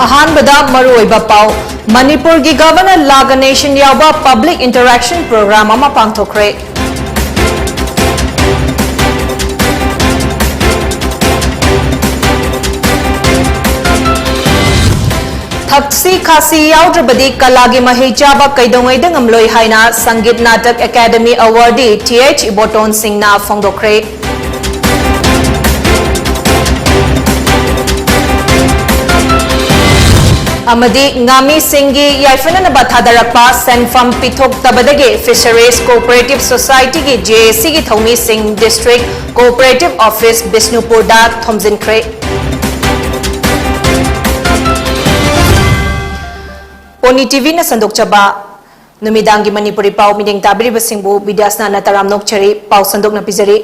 अहानबदा मरुओइबा पाउ मणिपुर की गवर्नर ला Ganesan याबा public interaction programme अमा पांगथोखरे। थक्सी खासी याउद्रबदी कलागी मही चाबा कैदोंगैद ngamloi हाइना संगीत नाटक academy awardee TH Iboton सिंहना फोंदोखरे। अमदी ngami singi yaifana bathadarakpa senfam pithok tabadage fisheries cooperative society की JAC की थौमी Singh district cooperative office Bishnupur दा थोमजिनख्रे। पोनी टीवी न संदोकचबा नुमिदांगी मणिपुरी पाउ मिडिंग ताबिरिब सिंहबु विद्यासना नतराम नोकचरी पाउ संदोक न पिजरी।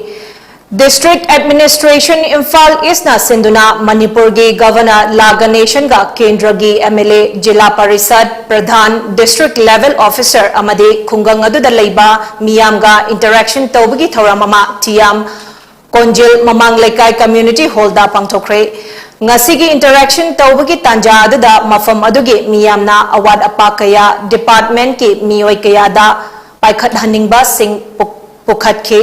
डिस्ट्रिक्ट एडमिनिस्ट्रेशन इम्फाल ईस्ट ना सिंधुना मणिपुर की गवर्नर ला गणेशन का केंद्र की MLA जिला परिषद प्रधान डिस्ट्रिक्ट लेवल ऑफिसर अमदे खुंगंग अदुदा लैबा मियाम का इंटरैक्शन तौबगी थौराम अमा टियाम कोंजिल ममांग लेकाई कम्युनिटी हॉल दा पांगथोखरे। ngasi की इंटरैक्शन तौबगी तांजा अदुदा मफम अदुगे मियामना अवाद अपा कया डिपार्टमेंट की मियोय कया दा पाइखत हनिंगबा सिंह पुखतखे।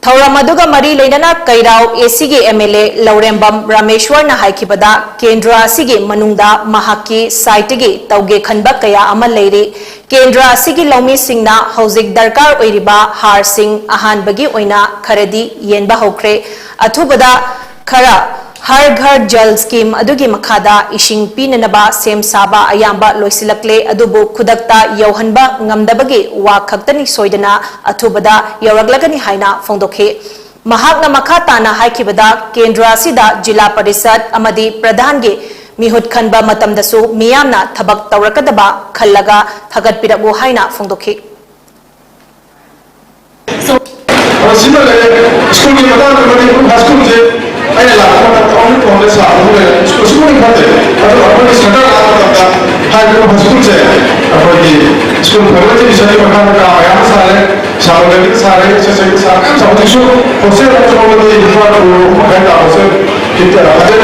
थौराम अदुगा मरी लेना कैराव AC की MLA लौरेंबम रामेश्वर न हाइखिबदा केंद्र असिगी मनुंगदा महाकी साइटगी तौगे खनबा कया अमल लेरी। केंद्र असिगी लौमी सिंहना हौजिक दरकार ओइरिबा हार सिंह अहानबगी ओइना खरदी येनबा होख्रे। अथुबदा खरा हर घर जल स्कीम अदुगी मखादा इशिंग पीननबा सेम साबा अयाम्बा लोइसिलक्ले अदुबु खुदक्ता यौहनबा ngamdabagi वा खक्तनी सोइदना अथुबदा यौरगलगनी हाइना फोंदोखे। महाकना मखा ताना हाइखिबदा केंद्र असिदा जिला परिषद अमदी प्रधान गे मिहुत खनबा मतमदसु मियामना थबक तौरकदबा खल्लगा थगतपिरबु हाइना फोंदोखे। अरे लाखों कौन कौन से साधु है उसको नहीं पता है तो अपने स्टैंडर्ड आना पड़ता है जो हॉस्पिटल से अपने स्कूल भरने की शरीर में काम का आयाम सारे शारीरिक सारे एक्सरसाइज सारे सब चीजों उसे जो लोग ये इतना वो कहता है उसे कितना अगर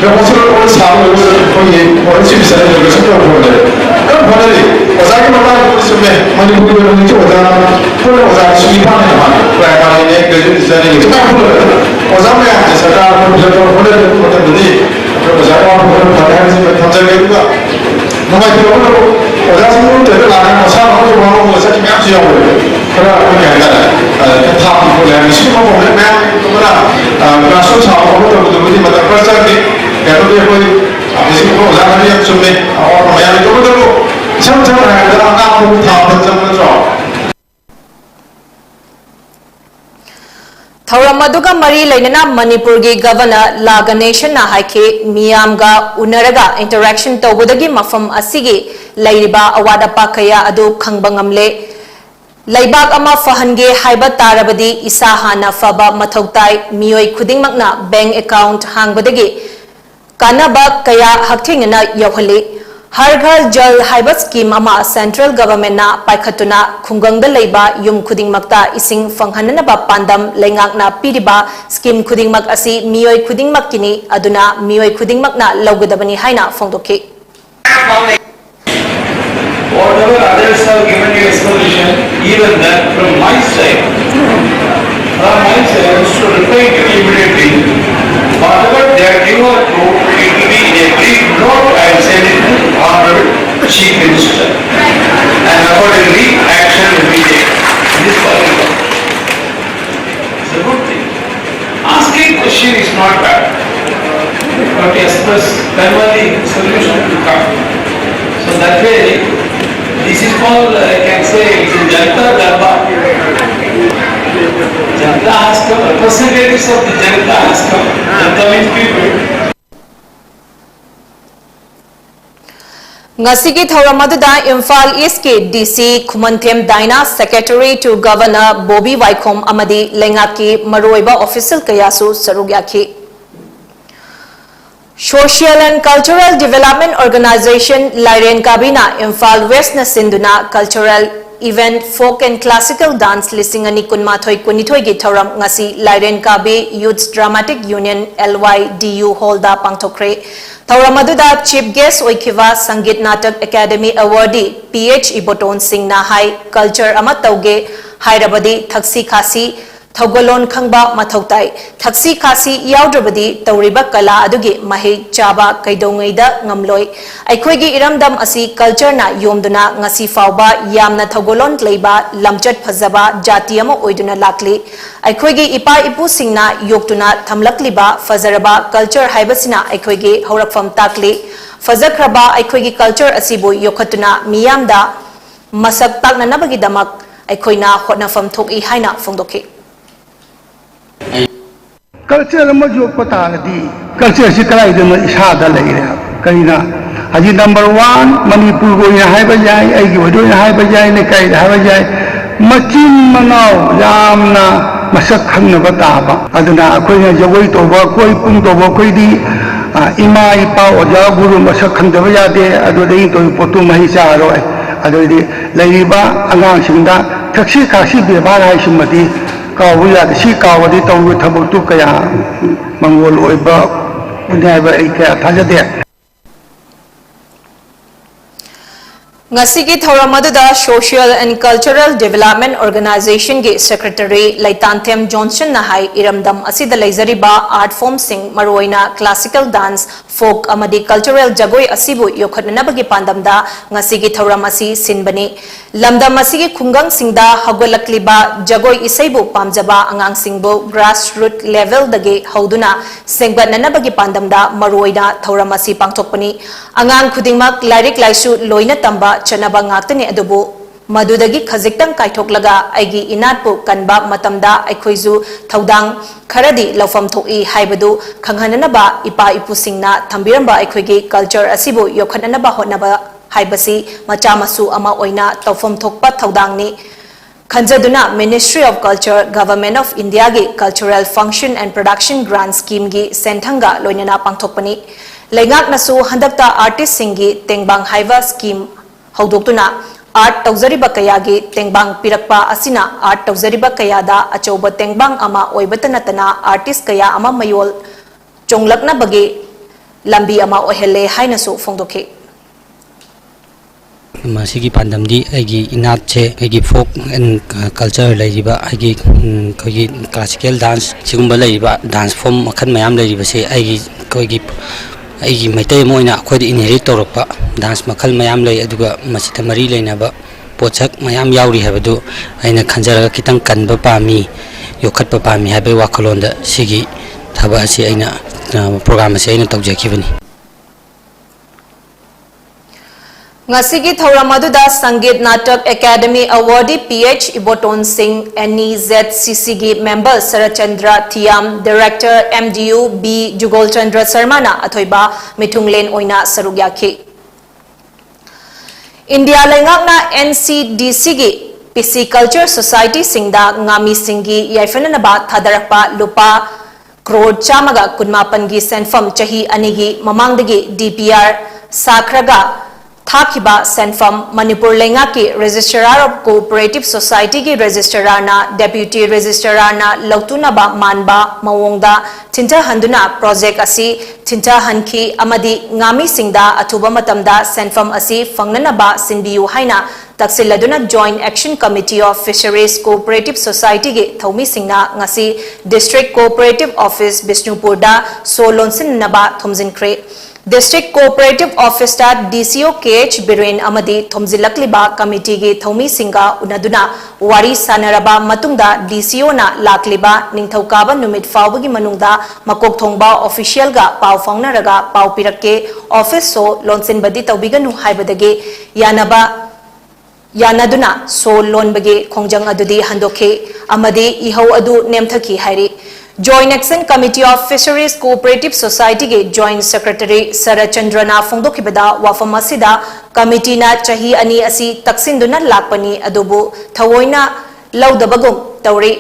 मैं हॉस्पिटल को सामने कोई और चीज से जो सब बोल रहे कब बोल रहे वज़ार के मतलब पुलिस में मणिपुर में नीचे वज़ार पूरे वज़ार सुविधा नहीं हमारे प्राइमरी ने ग्रेजुएट डिजाइनिंग कितना बोल रहे वज़ार में आते सरकार को जो बोले मतलब नहीं तो वज़ार को बोले पढ़ाई से थमजा गया हुआ नवाई तो बोलो वज़ार से बोलते हैं लाने मसाला हो जो वहाँ वो सच में आप जिया हुए खरा कोई कहता है था बोले इसी को बोले मैं तो बड़ा क्लासरूम साफ हो तो मुझे मतलब प्रचार के कहते हैं कोई इसी को वज़ार में आप सुनने और मैं तो बोलो सब सब है तो आप को था बच्चों में थौराम अदुगा मरी लेना मणिपुर की गवर्नर ला गणेशन ना हाइखे मियामगा उनरगा इंटरैक्शन तौबदगी मफम असिगी लैरिबा अवाद अपा कया अदु खंगबा ngamle लैबाक अमा फहनगे हाइबा तारबदी इसा हाना फबा मथौताई मियोय खुदिंगमकना बैंक अकाउंट हांगबदगी कानाबा कया हक्थिंगना यौहले। हर घर जल हाइबा स्कीम अमा सेंट्रल गवर्नमेंट ना पाइखतुना खुंगंग लैबा युम खुदिंगमकता इसिंग फंगहननबा पांदम लेंगाकना पीरिबा स्कीम खुदिंगमक असी मियोय खुदिंगमककिनी अदुना मियोय खुदिंगमकना लौगदबनी हाइना फोंदोखे। Whatever others have given you explanation, even that from my side, I should reply to you immediately. Whatever they are given to, it will be in a brief note. I will send it to Honorable Chief Minister, and accordingly action will be taken. This Parliament. It's a good thing. Asking question is not bad, but yes, plus finally solution will come. So that way, this is called, I can say, it's a Janata Darbar. Janata has come, representatives of the Janata has come. Janata means people. ngasi ki thauram aduda Imphal East के DC Khumanthem दाइना secretary to governor Bobby Waikhom अमदी लेंगाक की मरोइबा official कयासु सरुग याखी। Social and cultural development organisation लाइरेन काबिना इम्फाल वेस्ट न सिंधुना cultural event folk and classical dance listing ani kunmathoi kunithoi gi thoram ngasi Lairen Kabe Youth Dramatic Union LYDU Hall da pangthokre thoram aduda chief guest oikiwa Sangit Natak Academy awardee PH Iboton Singh na hai culture ama tauge hairabadi thaksi khasi Thogolon khangba mathautai thaksi khasi yaudrabadi tauriba kala adugi mahi chaba kaidongai da ngamloi aikhoi gi iramdam asi culture na yomduna ngasi fauba yamna thogolon leiba lamchat phajaba jati ama oiduna lakli aikhoi gi ipa ipu singna yoktuna thamlakliba fazaraba culture haibasina aikhoi gi haurakfam takli fazakraba aikhoi gi culture asibu yokhatuna miyamda masak takna nabagi damak aikhoina hotnafam thoki haina phongdokhi culture जो पता culture से कलाई इसाद लेरे कहीं हजी number 1 Manipur को जाए लेकाई जाए मचिन मनाव यामना मसक खंगनब ताब अदुना अखोइना जगोई तोब कोई पुंग तोब कोईदी इमा इपा ओजा गुरु मसक खंगदब यादे अदुदई तो पोतु मही चारोय अदुदि लेरिबा अंगांसिंदा थक्सी खासी बेबार हाइसिमदी काव याद सी कावदी तौर थबक कया मंगोल क्या थाजदे ngasi gi thoram aduda Social and Cultural Development Organization gi Secretary Laitanthem Johnson na hai iramdam asida leizariba art form sing maroina classical dance folk amadi cultural jagoi asibu yokhatnabagi pandamda ngasi gi thoram asi sinbani lamdam asi gi khungang singda hagolakliba jagoi isaibu pamjaba angang singbu grassroots level dagi hauduna sengbatnanabagi pandamda maroina thoram asi pangthokpani angang khudingmak lairik laisu loina tamba chanaba ngaktani adubu madudagi khajiktang kaithoklaga aigi inatpu kanba matamda aikhoizu thaudang kharadi lawfam thoi haibadu khanghananaba ipa ipusingna thambiramba aikhoigi culture asibu yokhananaba hotnaba haibasi macha masu ama oina tawfam thokpa thaudangni khanjaduna Ministry of Culture Government of India gi Cultural Function and Production Grant Scheme gi senthanga loinana pangthokpani leingak nasu handakta artist singi tengbang haiva scheme haudoktuna art tawzariba kayagi tengbang pirakpa asina art tawzariba kayada achauba tengbang ama oibatanatana artist kaya ama mayol chonglakna bagi lambi ama ohele hainasu phongdokhe masigi pandamdi agi inat che agi folk and culture laiba agi kogi classical dance sigumba laiba dance form makhan mayam laiba se agi kogi aigi maitai moina khodi inherit torokpa dance makhal mayam lay aduga masita mari leinaba pochak mayam yauri habadu aina khanjaraga kitang kanba pami yokhatpa pami habe wakhalonda sigi thaba asi aina program asi aina tawjakibani ngasigi thoram aduda Sangit Natak Academy awardee PH Iboton Singh NEZCC gi member Sarachandra Thiam director MDU B Jugol Chandra Sharma na athoiba mithunglen oina sarugyakhi India lengak na NCDC gi PC Culture Society singda ngami singi yaifana ba thadarakpa lupa crore chamaga kunmapan gi senfam chahi anigi mamangdagi DPR sakhraga Thakiba Senfam Manipur Lenga ki Registrar of Cooperative Society ki Registrar na Deputy Registrar na Lautuna ba Manba Mawongda Tinta Handuna Project asi Tinta Hanki Amadi Ngami Singda Atuba Matamda Senfam asi Fangnana ba Sinbiyu Haina Taksiladuna Joint Action Committee of Fisheries Cooperative Society ki Thaumi Singna ngasi District Cooperative Office Bishnupur da Solonsin naba Thomjin Kre District Cooperative Office ta DCO KH Biren amadi thomjilakliba committee gi thomi singa unaduna wari sanaraba matungda DCO na lakliba ningthaukaba numit fawbagi manungda makok thongba official ga paw fawnaraga paw pirakke office so lonsin badi tawbiganu haibadagi yanaduna so lonbage khongjang adudi handokhe amadi ihau adu nemthaki hairi Joint Action Committee of Fisheries Cooperative Society ke Joint Secretary Sarachandra na phongdokhibada wafam asida committee na chahi ani asi taksinduna lakpani adubu thawoina laudabagum tawri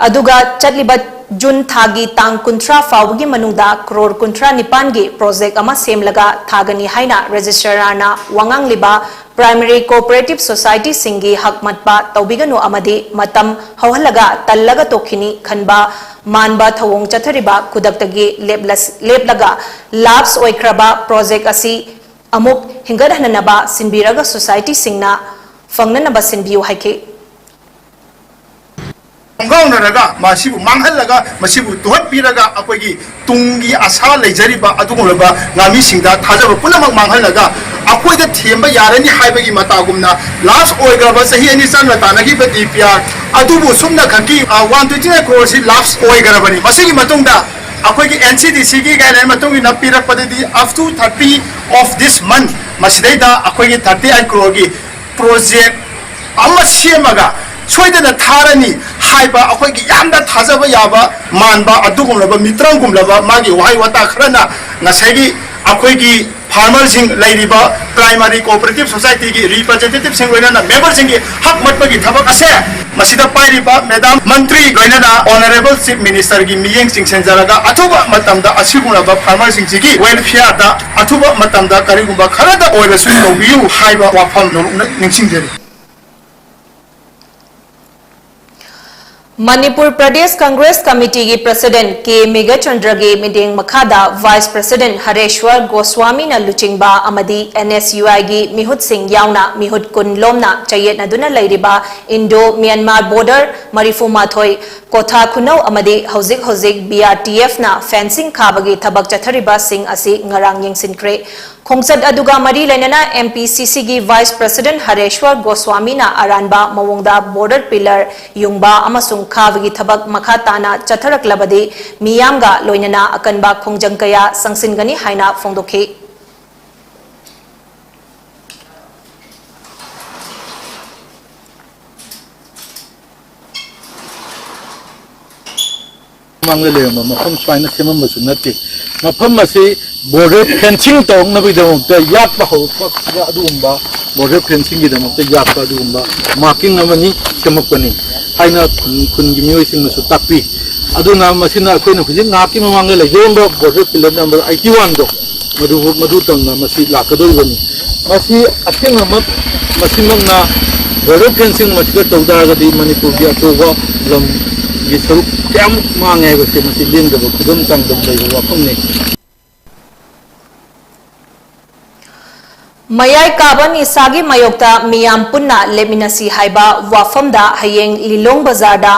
aduga chatliba Jun thagi tang kuntra fawgi manungda crore kuntra nipan ge project ama semlaga thagani haina registrar na wangang liba primary cooperative society सिंगी हक मतपा तौबिगनु अमदी मतम हौहलगा तल्लगा तोखिनी खनबा मानबा थवोंग चथरिबा खुदक्तगी लेपलगा laughs ओइख्रबा project असी अमुक हिंगदहननबा सिनबिरगा society सिंगना फंगननबा सिनबियु हाइके गौनरगा मासिबु मांगहलगा मसिबु तोहत्पिरगा अखोगी Tungi आशा लेजरिबा अदुगुलबा गामी सिंगदा थाजब पुनमक मांगहलगा अखोइदा थेंबा यारनी हाइबगी मतागुमना last ओइग्रबा सही अनि सन तानगी बदीपिया अदुबु सुमना खकी 129 crore सि लास्ट ओइग्रबनी मसिगी मतुंगदा अखोगी NCDC की गाइडलाइन मतुंगी नपिरकपददी up to 30 of this month मसिदैदा अखोगी 38 crore की प्रोजेक्ट अमा सेमगा सोइदना थारनी हाइबा अखोगी यामदा थाजबा याबा मानबा अदुगुमलबा मित्रंगुमलबा मागी वाइ वाता खरना नसेगी अखोगी फार्मर सिंग लैरिबा प्राइमरी कोऑपरेटिव सोसाइटी की रिप्रेजेंटेटिव सिंग लोइना मेंबर सिंग हक मतबगी थबक असे मसिदा पाइरिबा मैडम मंत्री लोइना ऑनरेबल चीफ मिनिस्टर की मियेंग सिंग सेंजरगा अथुबा मतमदा असिगुनबा फार्मर सिंग की वेलफेयर दा अथुबा मतमदा करिगुबा खरदा ओइबसु तोबियु हाइबा वाफम निंगसिंगजरी मणिपुर प्रदेश कांग्रेस कमिटी की प्रेसिडेंट के मेघचंद्र की मीटिंग मखादा वाइस प्रेसिडेंट हरेश्वर गोस्वामी न लुचिंगबा अमदी NSUI की मिहुत सिंह यावना मिहुत कुन लोमना चयेत नदुना लैरिबा इंडो म्यांमार बॉर्डर मरिफु माथोई कोथा खुनौ अमदी हौजिक हौजिक BRTF ना फेंसिंग खाबगी थबक चथरिबा सिंह असि ngarang yengsinkhre खोंसद अदुगा मरी लेनना MPCC की वाइस प्रेसिडेंट हरेश्वर गोस्वामी ना अरानबा मवोंगदा बॉर्डर पिलर युंगबा अमसुंग खावगी थबक मखा ताना चथरकलबदी मियामगा लोइनना अकनबा खोंजंग कया संगसिनगनी हाइना फोंदोखे मांगले ले मफम स्वाइन सेमम बसु नति मफम मसी बॉर्डर फेंसिंग तोंग नबि दमते याक बहो अदुगुंबा बॉर्डर फेंसिंग की दमते याक अदुगुंबा मार्किंग अमनी सेमकपनी हाइना खुन की मियोइसिंग नसु ताकपि अदुना मसिना अखोइना हुजिन नाकी ममांगले ले जेंबा बॉर्डर पिलर नंबर 81 दो मधु तंगना मसी लाकदोइबनी मसी अथिंगमक मसिमंगना बॉर्डर फेंसिंग मसिका तौदागदी मणिपुर की अतोबा लम ये स्वरूप क्या मांग है वैसे मसी लेंदब खुदम चांगदम लैब वाफमने मयाई काबन इसागी मयोक्ता मियाम पुन्ना लेमिनसी हाइबा वाफमदा हयेंग लिलोंग बाजारदा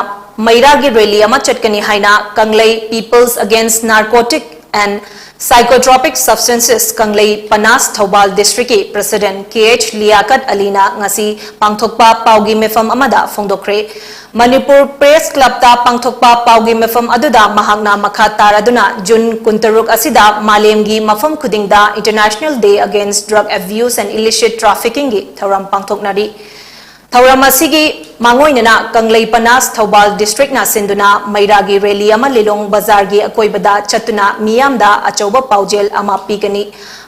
मैरागी रैली अमा चटकनी हाइना Kanglei people's against narcotic and psychotropic substances Kanglei पनास थौबाल डिस्ट्रिक्ट की प्रेसिडेंट KH लियाकत अलीना ngasi पांगथोकपा पाउगी मेफम अमदा फोंदोख्रे मणिपुर प्रेस क्लब ता पांगथोकपा पाउगी मेफम अदुदा महांगना मखा तारादुना जून 19 असिदा मालेमगी मफम खुदिंगदा international day against drug abuse and illicit trafficking की थौरम पांगथोकनारी थौरम असिगी मांगोइनना कंगलई पनास थौबाल डिस्ट्रिक्ट ना सिंदुना मैरागी रैली अमा लिलोंग बाजार की अकोइबदा चतुना मियामदा अचौबा पाउजेल अमा पीगनी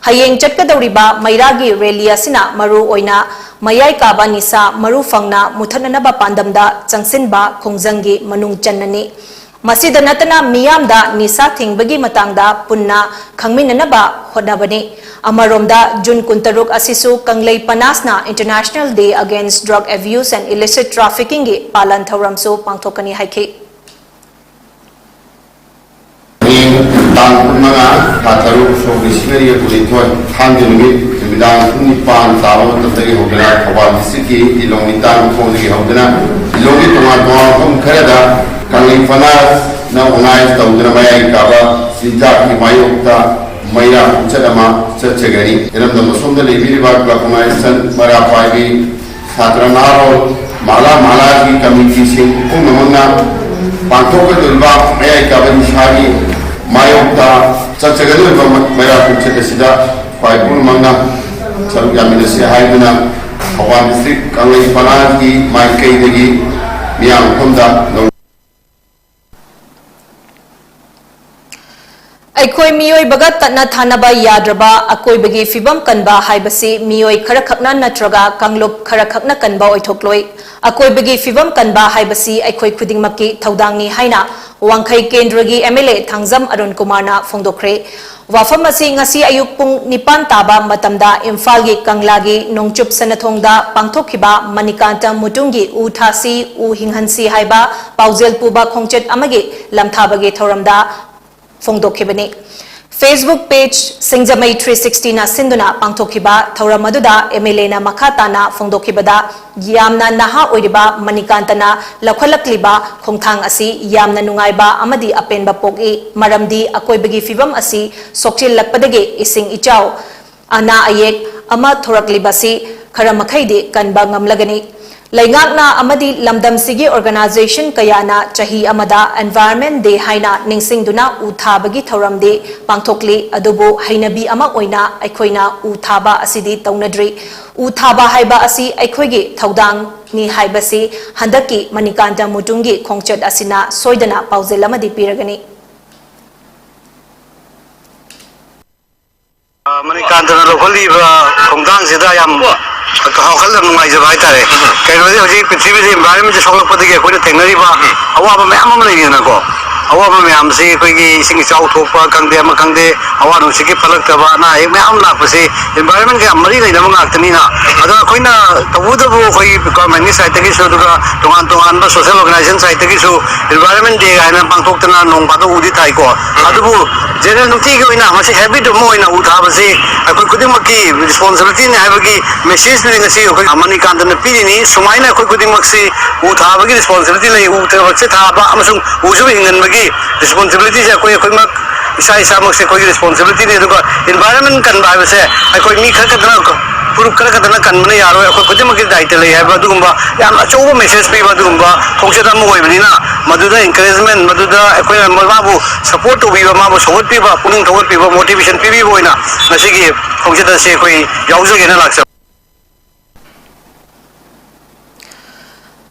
हयेंग चटकदौरिबा मैरागी रैली असिना मरु ओइना मयाई काबा निसा मरु फंगना मुथननबा पांदमदा चंगसिनबा खोंजंगी मनुंग चन्ननी मसीदा नतना मियामदा निसा थिंगबगी मतांगदा पुन्ना खंगमिननबा होदबनी अमरोमदा जून 19 असिसु कंगलई पनासना international day against drug abuse and illicit trafficking की पालन थौरमसु पांगथोकनी हाइखे तांग पुन्नगा थाथरु सोबिसिनरी पुलिथोय थांगजुनगी मिदान निपान तावा ततगी होगना थवाल दिसकी इलोंगितान खोजगी होगना इलोंगी तोमा तोमा हम खरेदा कंगलई पनास ना ऑर्गेनाइज तौदना मयाई काबा सिंजा की मायोक्ता मैरा चदमा चचगरी इरम दमसोंद लेबिरिबा क्लबनाइजेशन मरा पाइबी छात्र नारो माला की कमिटी से पुनमना पांथोकदुलबा मयाई काबन शागी मायोक्ता चचगरी मैरा कुचदसिदा पाइपुल मंगना चरु यामिनसे हाइदना भवान डिस्ट्रिक्ट कंगलई पनास की माइकैदगी मियां खुमदा अखोई मियोई बगा तना थानबा याद्रबा अकोइबगी फिबम कनबा हाइबसी मियोई खरा खकना नत्रगा कांगलुप खरा खकना कनबा ओइथोक्लोई अकोइबगी फिबम कनबा हाइबसी अखोई खुदिंगमकी थौदांगनी हाइना वांखै केंद्रगी MLA थांगजम अरुण कुमारना फोंदोख्रे Wafam asi ngasi ayuk pung nipan taba matamda Imphal gi Kanglagi Nongchup Sanathongda pangthokhiba Manikanta Mutungi u thasi u hinghansi haiba paujel puba khongchet amagi lamthabagi thoramda phongdokhibani. Facebook page Singjamai 360 na sinduna pangthokhiba thoramadуда MLA na makhatana phongdokhibada yamna naha oiriba Manikantana lakhalakliba khongthang asi yamna nungaiba amadi apenba poki maramdi akoibagi fibam asi sokchil lakpadage ising ichau ana ayek ama thoraklibasi kharamakhaidi kanba ngamlagani. Laingakna amadi lamdam sigi organization kayana chahi amada environment day haina ningsingduna u thabagi thoramde pangthokli adubu hainabi ama oina aikhoina u thaba asidi taunadri u thaba haiba asi aikhoigi thaudang ni haibasi handaki Manikanta Mutungi khongchat asina soidana paujel amadi piragani. Manikanta lokaliba khongdang sida yam hawkal nungaijaba haitare kainodi hoji prithivide environment soklakpadagi akoina thengnariba awaba mayam ama leirina awaba mayam se akoigi ising ichau thokpa kangde ama kangde awa nusiki phalaktaba na ek mayam lakpase environment ga mari leina ngaktanina ada akoina tabudabu akoi government ni side tagi so duga tongan ba social organization side tagi so environment day haina pangthoktana nongpado udi thai ko adubu general nuti gi oina masi habit mo oina uthabase akoi kudimaki responsibility ne habagi message ngasi akoi Manikanta na pirini sumaina akoi kudimaki uthabagi responsibility lei uthabase thaba amasung uju hingan bagi responsibility se akoi mak isa mak se koi responsibility ne duga environment kan ba se akoi mi khakadna purup kadana kan mane yaro akoi kudimaki daita lei haba dugumba yam achoba message pe ba dugumba khongcheta mo oibnina maduda encouragement maduda akoi mababu support to biba mabu support piba puning thawat piba motivation pibi boina nasigi khongcheta se akoi yaujage na laksa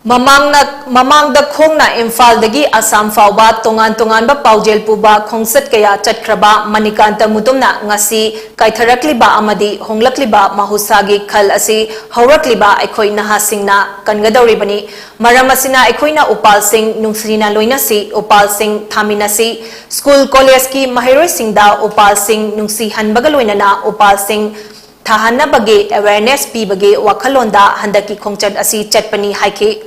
Mamangda khongna Imphal dagi Assam fauba tongan ba paujel puba khongsat kaya chatkraba Manikanta Mutumna ngasi kaitharakliba amadi honglakliba mahusagi khal asi haurakliba aikhoi naha singna kangadawribani maram asina aikhoina Upal Singh nungsrina loinasi Upal Singh thaminasi school college ki mahiroi singda Upal Singh nungsi hanbaga loinana Upal Singh thahana bage awareness pi bage wakhalonda handaki khongchat asi chatpani haike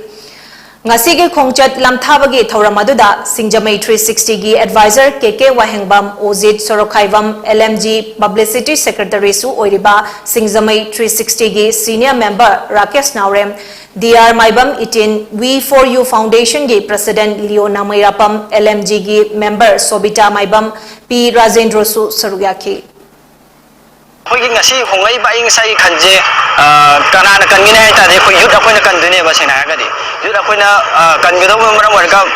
ngasigi khongchat lamthabagi thoramadуда Singjamai 360 gi advisor KK Wahengbam Ojit Sorokhaivam LMG publicity secretary su oiriba Singjamai 360 gi senior member Rakesh Naurem DR Maibam Itin We4U Foundation gi president Leona Mairapam LMG gi member Sobita Maibam P Rajendra su sarugyaki Hogi ngasi hongai ba ing sai khanje kanana kanmina hai ta de khoi yut akoina kandune ba sena ga de yut akoina kangido maram warga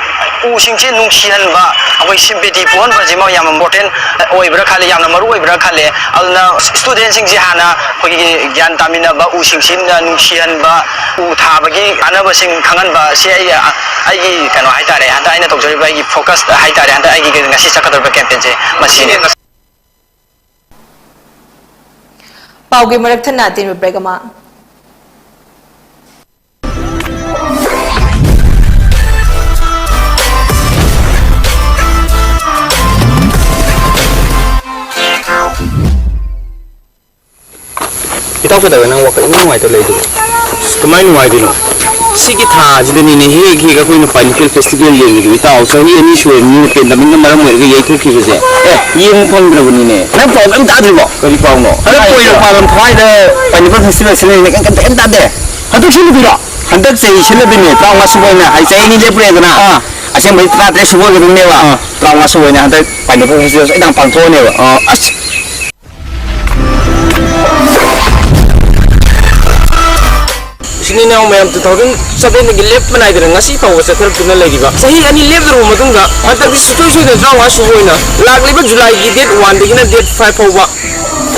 u singchi nungsian ba akoi sympathy pon ba jima yam important oi bra khale yam na maru oi bra khale alna student sing ji hana khoi gyan tamina ba u singsin nungsian ba u tha ba gi ana ba sing khangan ba se ai gi kano hai ta re hanta aina tokjori ba gi focus hai ta re hanta ai gi ngasi sakador ba campaign je masine Paugi Marathana tin Bregama. Itaw ko daw nang wakay mo ito lay dito. Kumain mo ay dito. Sige tha jide ni he he ga koi na pineapple festival ye ngi itaw so hi ani shwe ni pe na min maram ngi ye thu ki se ye mo phon na buni ne na pa am ta di bo kari pa no ala koi na param thai de pineapple festival se ne kan kan ta de hadu shi ni bira handak se shi le bini ta wa su na ai sai ni le pre na asem bai tra tre su bo ge ne wa ta wa su na handak pineapple festival ai dang pang tho ne wa as Sini mayam 2007 gi lep manai dira ngasi paw sa thar tuna lagi ba sahi ani lep ro matunga hatta bi su su de draw asu hoina lagli ba July gi date 1 digina date 5 pawa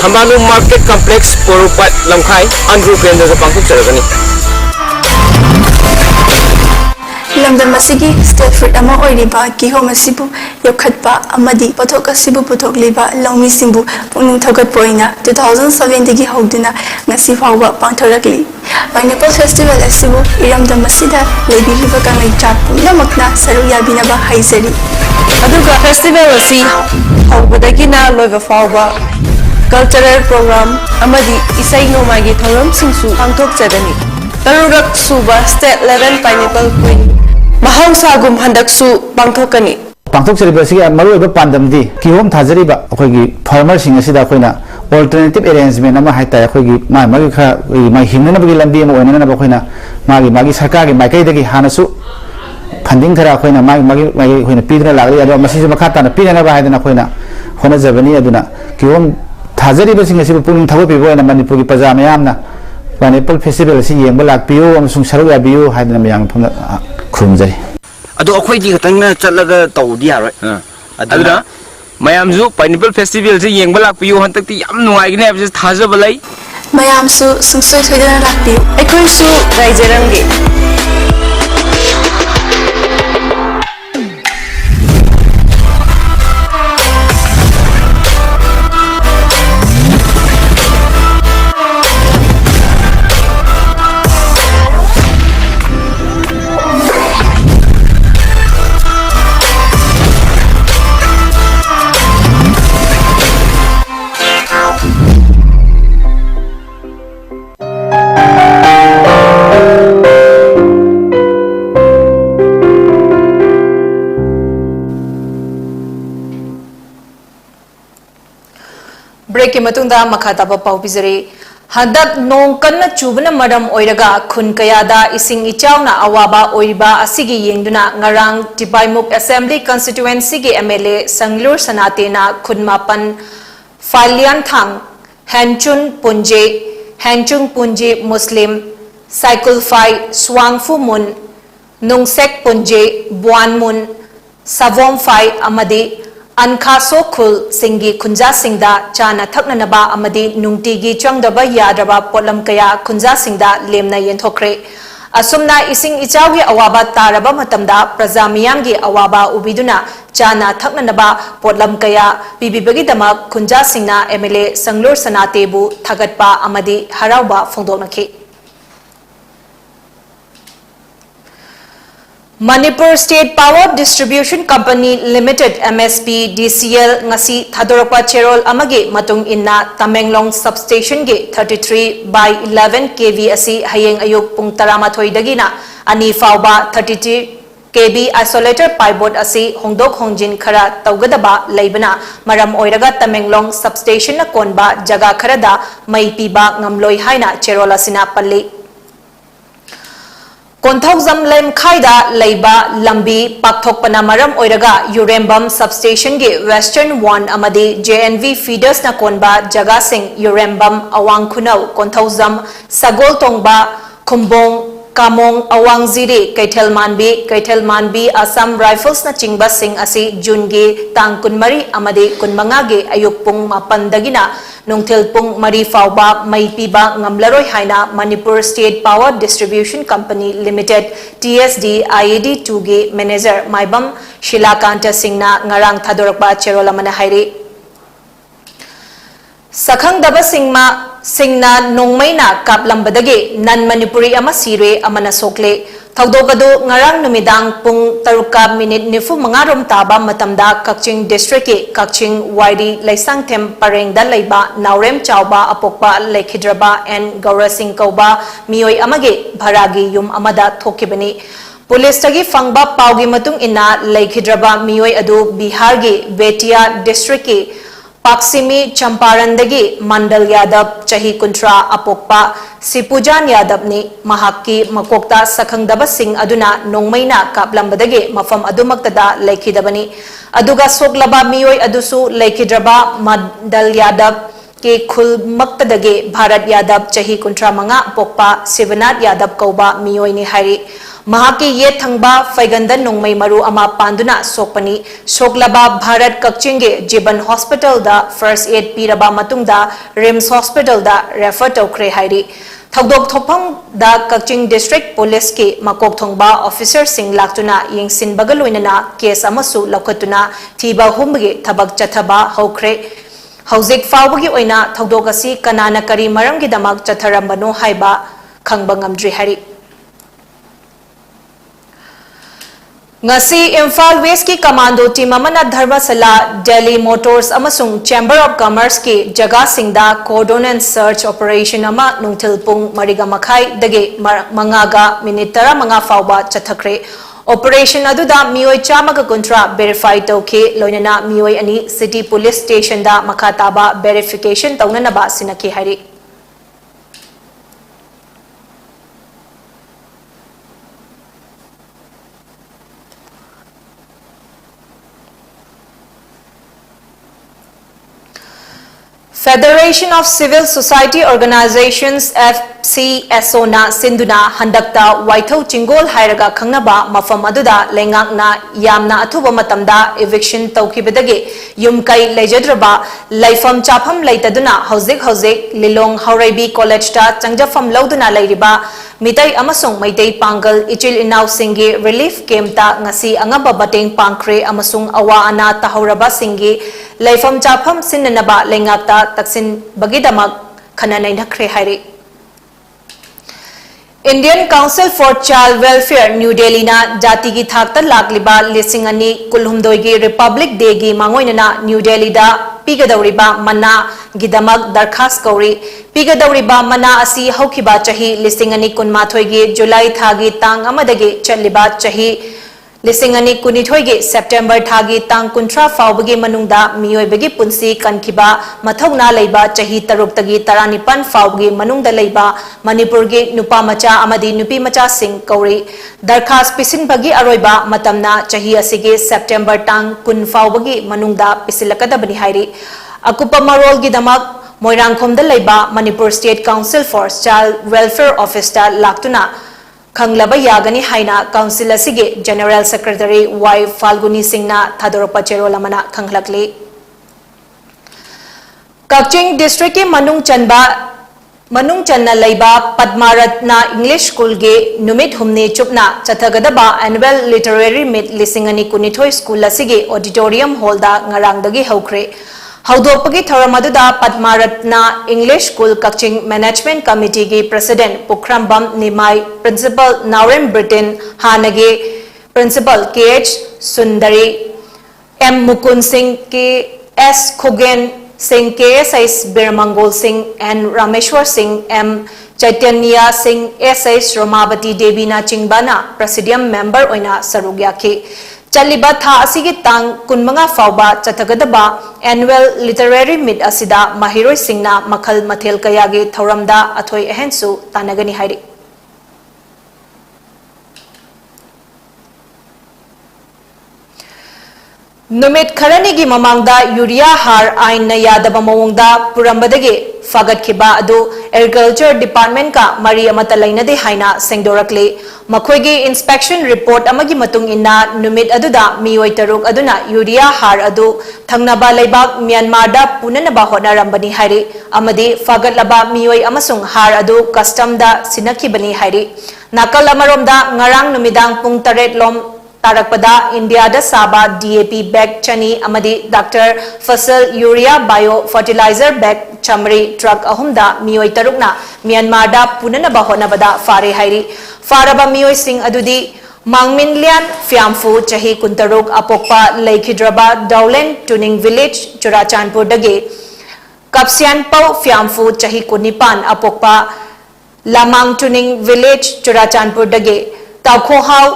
Thambanu market complex Porupat Lamkhai Andrew Kendra sa pangkuk charagani lamdam masigi state fruit ama oiriba kihom asibu yokhatpa amadi pothok asibu pothok liba longmi simbu pungning thogat poina 2007 digi hogduna ngasi fawba pangthorakli pineapple festival asibu iramdam masida lebiriba kangai chat pumnamakna saru yabinaba haizari aduga festival asi हौबदगिना लोइबा फाउबा cultural programme अमदी इसै नोमागी थौरमसिंगसु पांथोकचगनी तरुरक सुबा स्टेट लेवल पाइनएप्पल क्वीन महौसागुम हंदकसु पांथोकनी पांथोकचरिबसि मरुइबा पांदमदि किहोम थाजरिबा अखोगी फार्मरसिंग असिदा अखोइना ऑल्टरनेटिव अरेंजमेंट अमा हाइता अखोगी मागी खरा मा हिंगनबगी लंबी अमा ओइनना अखोइना मागी सरकार की माइकैदगी हानसु फंडिंग खरा अखोइना मागी अखोइना पीदना लागली अदो मसिजु मखा ताना पीनना हाइदना अखोइना होनजबनी अदुना किहोम थाजरिबसिंग असिबु पुनिंग थगोपिबो ओइना मणिपुर की प्रजा मयामना पाइनएप्पल फेस्टिवल असि येंबा लाक्पियो अमसुंग सरुक याबियो हाइदना मयाम फंग खुरुमजरी अदो अखोइदि खतंगना चलगा तौदी यारोय अदुना मयामजु पाइनएप्पल फेस्टिवल से येंबा लाक्पियो हंतक्ति याम नुवाइगने हबसे थाजबा लै मयामसु सुंसोय थोइदना लाक्पियो अखोइसु राइजरंगे ब्रेक के मतुंदा मखा ताबा पाउ पिजरे हदक नोंग कन्ना चुबना मरम ओइरगा खुन कयादा इसिंग इचावना अवाबा ओइबा असिगी येंगदुना ngarang Tipaimuk Assembly Constituency के MLA संगलूर सनातेना खुन मापन फालियान थांग हैंचुंग पुंजे मुस्लिम साइकुल फाइ स्वांगफु मुन नुंगसेक पुंजे बुआन मुन सवोम फाइ अमदी अनखासो खुल सिंगी खुंजा सिंगदा चाना थकननबा अमदी नुंगटीगी चंगदबा यादरबा पोलम कया खुंजा सिंगदा लेमना येंथोखरे असुमना इसिंग इचावगी अवाबा तारबा मतमदा प्रजा मियामगी अवाबा उबिदुना चाना थकननबा पोलम कया पिबिबगी खुंजा सिंगना MLA संगलूर सनातेबु थगतपा अमदी हरावबा फोंदोनखि Manipur State Power Distribution Company Limited MSP DCL ngasi thadorokpa cherol amage matung inna Tamenglong Substation ge 33/11 kV asi hayeng ayuk pung 13 dagina ani fauba 32 kV isolator pivot asi hongdok hongjin khara tawgadaba leibana maram oiraga Tamenglong Substation na konba jaga kharada mai piba ngamloi haina cherol asina palli Konthokzam lem khaida leiba lambi pakthokpana maram oiraga Urembam substation ge Western 1 amadi JNV feeders na konba jaga sing Urembam awang khunau Konthokzam sagol tongba khumbong kamong awang ziri Kaithel Manbi Assam Rifles na chingba sing asi June ge tang kunmari amadi kunmanga ge ayuk pung mapan dagina nungthil pung mari fauba mai piba ngamlaroi haina Manipur State Power Distribution Company Limited TSD IAD 2 ge manager Maibam Shilakanta Singna ngarang thadorokba cherolamana hairi Sakhang daba singna nongmaina kaplambadage nan Manipuri ama sire amana sokle Thagdogadu ngarang numidang pung taruka minute nifu mangarom taba matamda Kakching District ke Kakching Wairi Laisang Them Parengda Leiba Naurem Chauba Apokpa Lekhidraba and Gaura Singh Kauba Mioi Amage Bharagi Yum Amada Thokibani Police tagi fangba paugi matung ina Lekhidraba Mioi Adu Bihar ge Betia District ke Paksimi Champaran-dagi Mandal Yadav Chahi Kuntra Apokpa Sipujan Yadav ni Mahaki Makokta Sakhangdaba Singh aduna nongmaina kaplambadagi mafam adumaktada laikhidabani aduga soklaba miyoi adusu laikhidraba Mandal Yadav ke khul maktadagi Bharat Yadav Chahi Kuntra Manga Apokpa Sivanath Yadav Kauba miyoi ni hari Mahaki ye thangba Faigandan nongmai maru ama panduna sokpani soklaba Bharat Kakchinge Jiban Hospital da first aid piraba matungda Rims Hospital da refer tokre hairi Thagdok thopang da Kakching District Police ke makok thongba officer sing laktuna yengsin bagaloinana case amasu laukatuna thiba humbge thabak chathaba hokre hauzik fawbagi oina thagdok asi kanana kari maramgi damak chatharambano haiba khangba ngamdri hari ngasi Imphal West ki commando team amana Dharmasala, Delhi Motors amasung Chamber of Commerce ki jaga singda cordon and search operation ama nungthil pung mariga makhai dage mangaga minute tara manga fawba chathakre operation aduda mioi chamaga kontra verify tawke loinana mioi ani city police station da makhataba verification tawnana ba sinaki hari Federation of Civil Society Organizations FCSO na Sinduna handakta Waithau Chingol hairaga khangnaba mafam aduda lengakna yamna athuba matamda eviction tawkhibadagi yumkai lejadraba laifam chapham leitaduna hauzik Lilong Hauraibi College ta changjafam lauduna leiriba mitai amasung maitai pangal ichil inaw singi relief camp ta ngasi angaba bateng pangkre amasung awa ana tahauraba singi laifam chapham sinnanaba lengakta taksin bagidamak khananai nakhre hairi Indian Council for Child Welfare New Delhi na jati gi thakta lagliba lising ani kulhumdoi gi Republic Day gi mangoinana New Delhi da pigadawriba mana gidamak darkhas kauri pigadawriba mana asi haukiba chahi lising ani kunmathoi gi July thagi tang amadagi chatliba chahi lising ani kunithoi gi September thagi tang kuntra fawbagi manungda miyoibagi punsi kankiba mathongna leiba chahi taruk tagi taranipan fawbagi manungda leiba Manipur gi nupa macha amadi nupi macha sing kauri darkhas pisin bagi aroiba matamna chahi asigi September tang kun fawbagi manungda pisilakadabani hairi akupa marol gi damak Moirangkhomda leiba Manipur State Council for Child Welfare Office ta laktuna Khanglaba yagani haina council asige General Secretary Y Falguni Singh na thadoropa cherolamana khanglakli Kaching district ke manung channa leiba Padmaratna English School ge numit humne chupna chathagadaba annual literary meet lisingani kunithoi school asige auditorium hall da ngarangdagi haukhre Haudopagi Thoramaduda Padmaratna English School Kaching Management Committee ki President Pukhrambam Nimai Principal Nauren Britain Hanage Principal KH Sundari M Mukund Singh KS Khogen Singh KSS Birmangol Singh and Rameshwar Singh M Chaitanya Singh SS Romavati Devi na Chingbana Presidium Member oina sarugyaki Chaliba tha asigi tang kunmanga fawba chathagadaba annual literary meet asida mahiroi singna makhal mathel kayagi thoramda athoi ahensu tanagani hairi Numit kharani gi mamangda urea har ain na yadaba mawongda purambadagi fagat khiba adu agriculture department ka mari amata lainade haina sengdorakle makhoigi inspection report amagi matung inna numit aduda mioi taruk aduna urea har adu thangnaba leibak Myanmar da punanaba honarambani hairi amadi fagat laba mioi amasung har adu custom da sinakhibani hairi nakal amaromda ngarang numidang pung 8 lom Tarakpada India da Saba DAP bag chani amadi Dr. Fasal Urea Bio Fertilizer bag chamri truck ahumda mioi tarukna Myanmar da punanaba honabada fare hairi faraba mioi sing adudi Mangmin Lian Fiamfu chahi kuntaruk apokpa Laikhidraba Dowland Tuning Village Churachandpur dage Kapsian Pau Fiamfu chahi kunipan apokpa Lamang Tuning Village Churachandpur dage Taukho Hau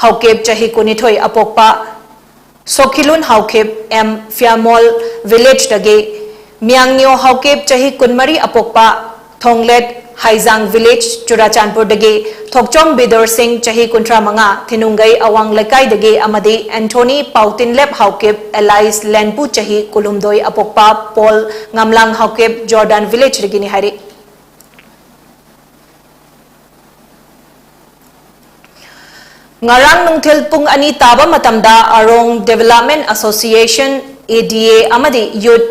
Haukep chahi kunithoi apokpa Sokhilun Haukep M Fiamol Village dage Miangnyo Haukep chahi kunmari apokpa Thonglet Haizang Village Churachandpur dage Thokchom Bidor Singh chahi kuntra manga Thinungai Awang Lekai dage amadi Anthony Pautinlep Haukep Elias Lenpu chahi kulumdoi apokpa Paul Ngamlang Haukep Jordan Village dage ni hari Ngarang nungthil pung ani taba matamda Arong Development Association ADA amadi Youth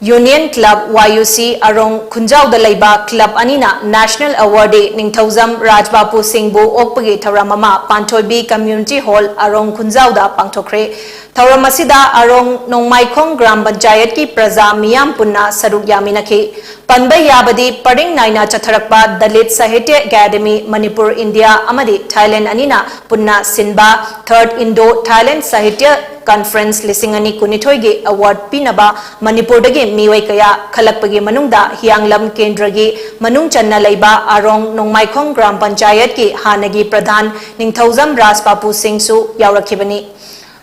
Union Club YUC Arong Khunjau da leiba club anina National Award Ningthauzam Rajbapu Singh bu okpagi tharamama Panthoibi Community Hall Arong Khunjau da pangthokre Thauram asida arong Nongmaikhong Gram Panchayat ki praja miyam punna saruk yaminakhi. Panbai yabadi paring naina chatharakpa Dalit Sahitya Academy Manipur India amadi Thailand anina punna sinba 3rd Indo-Thailand Sahitya Conference Lisingani Kunithoigi Award Pinaba Manipur dagi miwai kaya khalakpagi manungda Hianglam Kendragi Manung Channa Laiba Arong Nongmaikhong Gram Panchayat ki Hanagi Pradhan Ningthauzam Raspapu Singsu Yaurakhibani.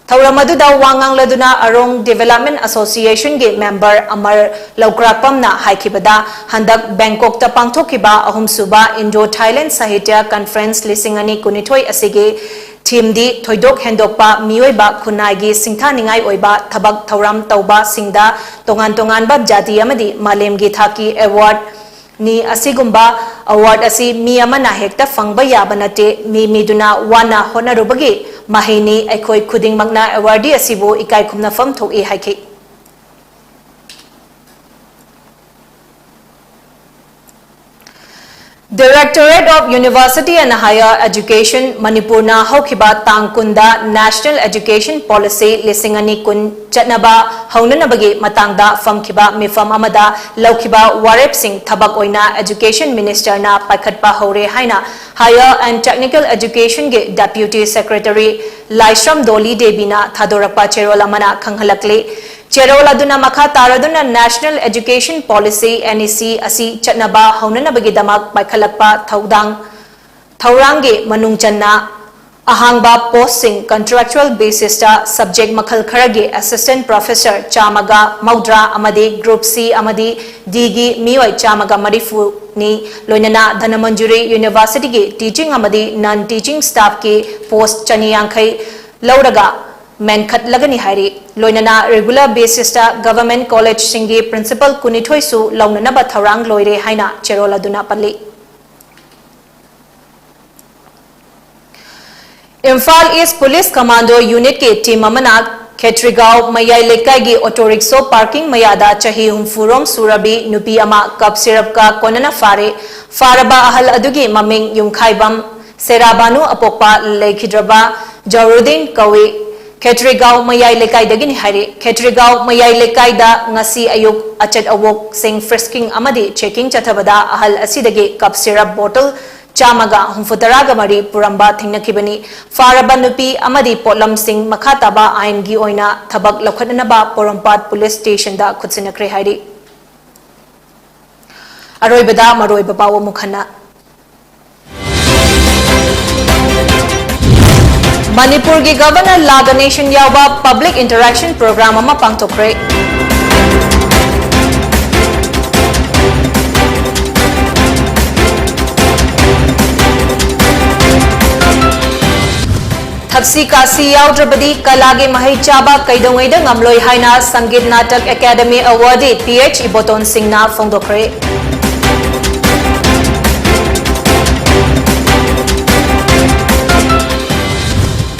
Thauram aduda wangang laduna Arong Development Association ge member Amar Laukrakpamna haikibada handak Bangkok ta pangthokiba ahumsuba Indo-Thailand Sahitya Conference Lisingani Kunithoi asige team di thoidok hendokpa miyoiba khunai singtha ningai oiba thabak thauram tauba singda tongan ba jati amadi malem gi thaki award ni asigumba award asi mi amana hekta fangba yabanate mi miduna wana honarubagi mahini aikoi khuding magna awardee asibu ikai khumna fam thoki haiki. Directorate of University and Higher Education Manipur na haukiba tangkunda National Education Policy lisingani kun chatnaba haunanabagi matangda famkiba mifam amada laukiba Warep Singh thabak oina Education Minister na paikhatpa haure haina Higher and Technical Education ge Deputy Secretary Laishram Doli Debina thadorakpa cherola mana khanghalakle. Cherola duna makha taraduna National Education Policy NEC asi chatnaba haunanabagi damak paikhalakpa thaurangi manung channa ahangba posting contractual basis ta subject makhal kharagi assistant professor chamaga maudra amadi group C amadi D gi miwai chamaga marifu ni loinana dhanamanjuri university gi teaching amadi non teaching staff ki post chaniyankhai lauraga Menkhat lagani hari loinana regular basis ta government college singi principal kunithoi su launana ba tharang loire haina cherola duna pali. Imphal East Police Commando Unit ke team amana Khetrigao Mayai Lekai gi auto rickshaw parking mayada chahi humfurom surabi nupi ama cup syrup ka konana faraba ahal adugi maming yungkhaibam serabanu apokpa lekhidraba Jarudin Kawi Khetrigao Mayai Lekai dagini hari Khetrigao Mayai Lekai da ngasi ayuk achat awok sing frisking amadi checking chathabada ahal asidagi cup syrup bottle chamaga humfutaraga mari puramba thingnakibani faraba nupi amadi potlam sing makhataba ain gi oina thabak lokhatnaba Porampat Police Station da khutsinakre hari aroibada maroiba pawo mukhana Manipur ki Governor Laga Nation Yauba Public Interaction Program ama pangtokre. Thapsi kasi yaudrabadi kalage mahai chaba kaidongaida ngamloi haina Sangit Natak Academy Awardee PH Iboton Singh na fongdokre.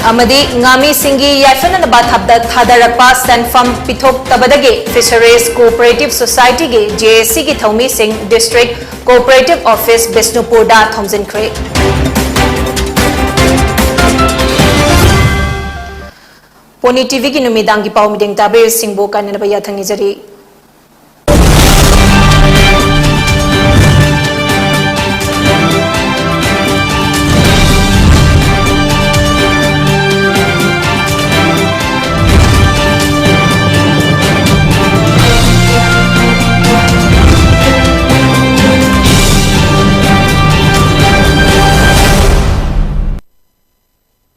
Amadi ngami singi yaifana na bathabda thadarakpa sanfam pithok tabadagi Fisheries Cooperative Society ge JSC ki Thaumi Singh District Cooperative Office Bisnupur da Thomjin Kre. Pony TV ki numidang ki pau mideng tabe singbo kanina ba yathang nijari.